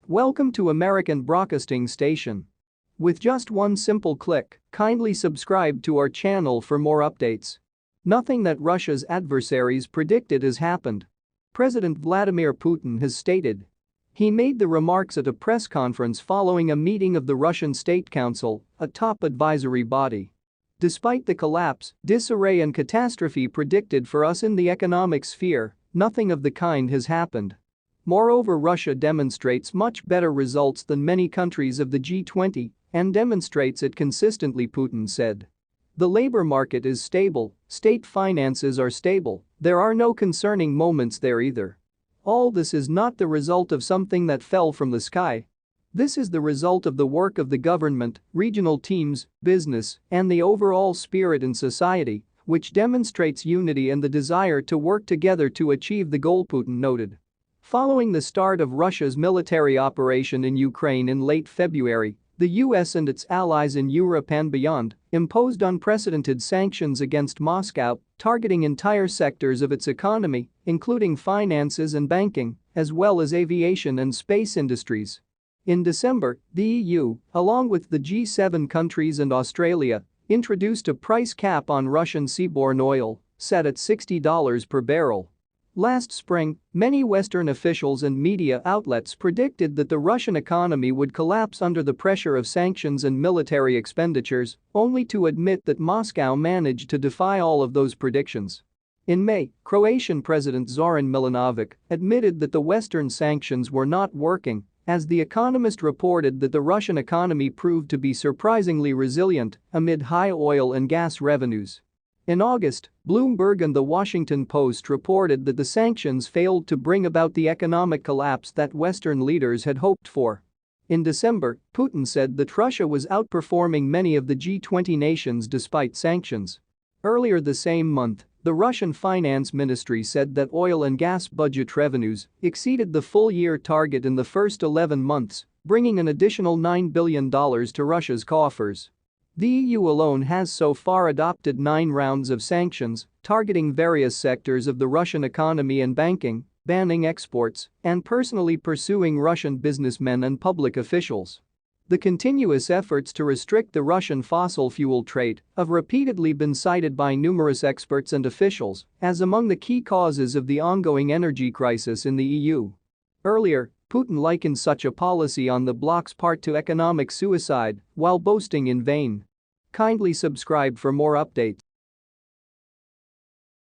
Welcome to American Broadcasting Station. With just one simple click, kindly subscribe to our channel for more updates. Nothing that Russia's adversaries predicted has happened. President Vladimir Putin has stated. He made the remarks at a press conference following a meeting of the Russian State Council, a top advisory body. Despite the collapse, disarray and catastrophe predicted for us in the economic sphere, nothing of the kind has happened. Moreover, Russia demonstrates much better results than many countries of the G20 and demonstrates it consistently, Putin said. The labor market is stable, state finances are stable, there are no concerning moments there either. All this is not the result of something that fell from the sky. This is the result of the work of the government, regional teams, business, and the overall spirit in society, which demonstrates unity and the desire to work together to achieve the goal, Putin noted. Following the start of Russia's military operation in Ukraine in late February, the US and its allies in Europe and beyond imposed unprecedented sanctions against Moscow, targeting entire sectors of its economy, including finances and banking, as well as aviation and space industries. In December, the EU, along with the G7 countries and Australia, introduced a price cap on Russian seaborne oil, set at $60 per barrel. Last spring, many Western officials and media outlets predicted that the Russian economy would collapse under the pressure of sanctions and military expenditures, only to admit that Moscow managed to defy all of those predictions. In May, Croatian President Zoran Milanovic admitted that the Western sanctions were not working, as The Economist reported that the Russian economy proved to be surprisingly resilient amid high oil and gas revenues. In August, Bloomberg and The Washington Post reported that the sanctions failed to bring about the economic collapse that Western leaders had hoped for. In December, Putin said that Russia was outperforming many of the G20 nations despite sanctions. Earlier the same month, the Russian finance ministry said that oil and gas budget revenues exceeded the full-year target in the first 11 months, bringing an additional $9 billion to Russia's coffers. The EU alone has so far adopted 9 rounds of sanctions, targeting various sectors of the Russian economy and banking, banning exports, and personally pursuing Russian businessmen and public officials. The continuous efforts to restrict the Russian fossil fuel trade have repeatedly been cited by numerous experts and officials as among the key causes of the ongoing energy crisis in the EU. Earlier, Putin likened such a policy on the bloc's part to economic suicide while boasting in vain. Kindly subscribe for more updates.